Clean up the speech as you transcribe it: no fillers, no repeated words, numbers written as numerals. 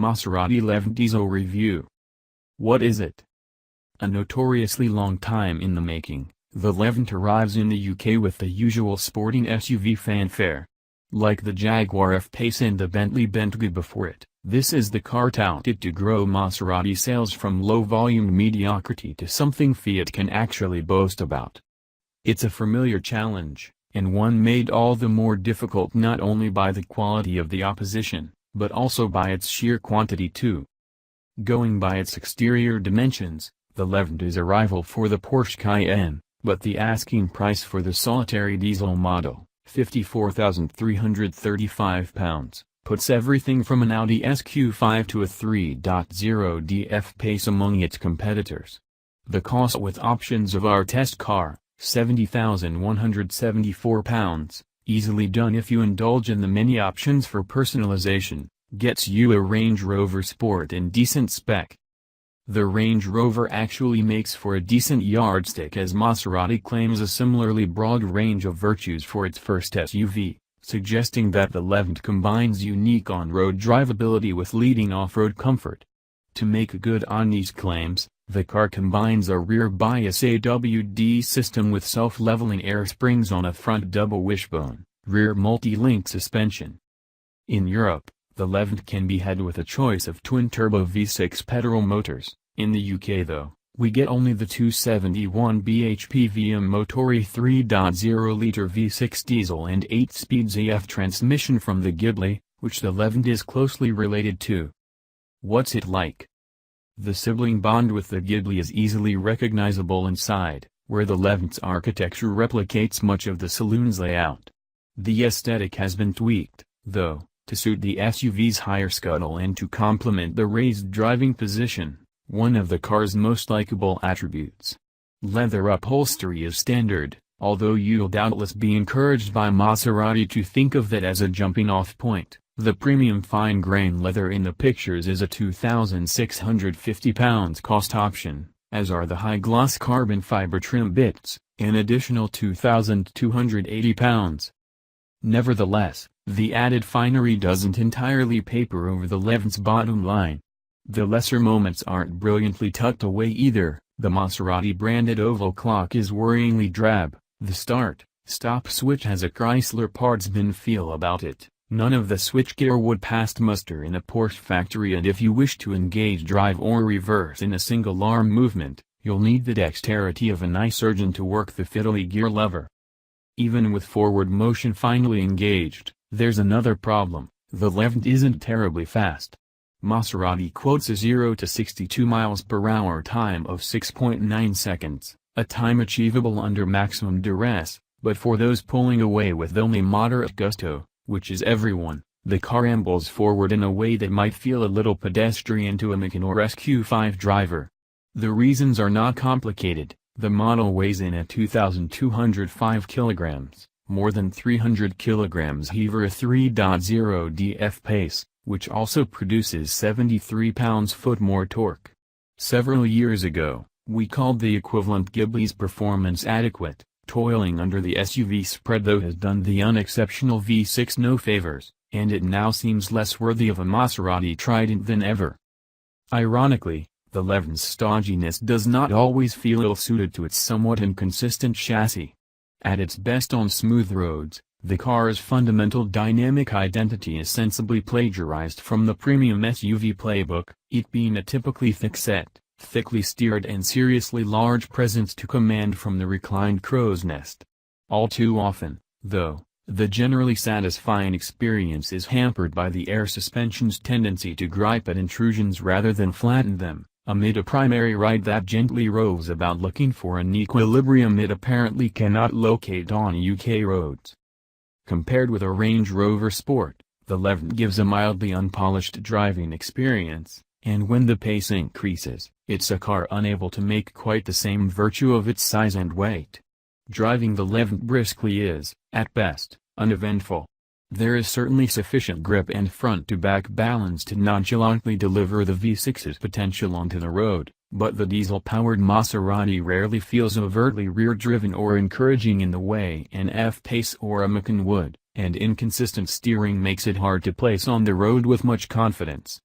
Maserati Levante Diesel review. What is it? A notoriously long time in the making, the Levante arrives in the UK with the usual sporting SUV fanfare. Like the Jaguar F-Pace and the Bentley Bentayga before it, this is the car touted to grow Maserati sales from low-volume mediocrity to something Fiat can actually boast about. It's a familiar challenge, and one made all the more difficult not only by the quality of the opposition, but also by its sheer quantity too. Going by its exterior dimensions, the Levante is a rival for the Porsche Cayenne, but the asking price for the solitary diesel model, £54,335, puts everything from an Audi SQ5 to a 3.0D F-Pace among its competitors. The cost with options of our test car, £70,174, easily done if you indulge in the many options for personalization, gets you a Range Rover Sport in decent spec. The Range Rover actually makes for a decent yardstick, as Maserati claims a similarly broad range of virtues for its first SUV, suggesting that the Levante combines unique on-road drivability with leading off-road comfort. To make good on these claims, the car combines a rear bias AWD system with self-leveling air springs on a front double wishbone, rear multi-link suspension. In Europe, the Levante can be had with a choice of twin-turbo V6 petrol motors. In the UK though, we get only the 271 bhp VM Motori 3.0-litre V6 diesel and 8-speed ZF transmission from the Ghibli, which the Levante is closely related to. What's it like? The sibling bond with the Ghibli is easily recognizable inside, where the Levante's architecture replicates much of the saloon's layout. The aesthetic has been tweaked, though, to suit the SUV's higher scuttle and to complement the raised driving position, one of the car's most likable attributes. Leather upholstery is standard, although you'll doubtless be encouraged by Maserati to think of that as a jumping-off point. The premium fine-grain leather in the pictures is a £2,650 cost option, as are the high-gloss carbon fiber trim bits, an additional £2,280. Nevertheless, the added finery doesn't entirely paper over the Levante's bottom line. The lesser moments aren't brilliantly tucked away either. The Maserati-branded oval clock is worryingly drab. The start-stop switch has a Chrysler Partsman feel about it. None of the switchgear would pass muster in a Porsche factory, and if you wish to engage drive or reverse in a single arm movement, you'll need the dexterity of an eye surgeon to work the fiddly gear lever. Even with forward motion finally engaged, there's another problem: the Levante isn't terribly fast. Maserati quotes a 0 to 62 miles per hour time of 6.9 seconds, a time achievable under maximum duress, but for those pulling away with only moderate gusto, which is everyone, the car ambles forward in a way that might feel a little pedestrian to a Macan or SQ5 driver. The reasons are not complicated. The model weighs in at 2,205 kilograms, more than 300 kilograms heavier a 3.0D F-Pace, which also produces 73 pounds-foot more torque. Several years ago, we called the equivalent Ghibli's performance adequate. Toiling under the SUV spread though has done the unexceptional V6 no favors, and it now seems less worthy of a Maserati Trident than ever. Ironically, the Levante's stodginess does not always feel ill-suited to its somewhat inconsistent chassis. At its best on smooth roads, the car's fundamental dynamic identity is sensibly plagiarized from the premium SUV playbook, it being a typically thick-set, thickly steered and seriously large presence to command from the reclined crow's nest. All too often, though, the generally satisfying experience is hampered by the air suspension's tendency to gripe at intrusions rather than flatten them, amid a primary ride that gently roves about looking for an equilibrium it apparently cannot locate on UK roads. Compared with a Range Rover Sport, the Levante gives a mildly unpolished driving experience, and when the pace increases, it's a car unable to make quite the same virtue of its size and weight. Driving the Levante briskly is, at best, uneventful. There is certainly sufficient grip and front-to-back balance to nonchalantly deliver the V6's potential onto the road, but the diesel-powered Maserati rarely feels overtly rear-driven or encouraging in the way an F-Pace or a Macan would, and inconsistent steering makes it hard to place on the road with much confidence.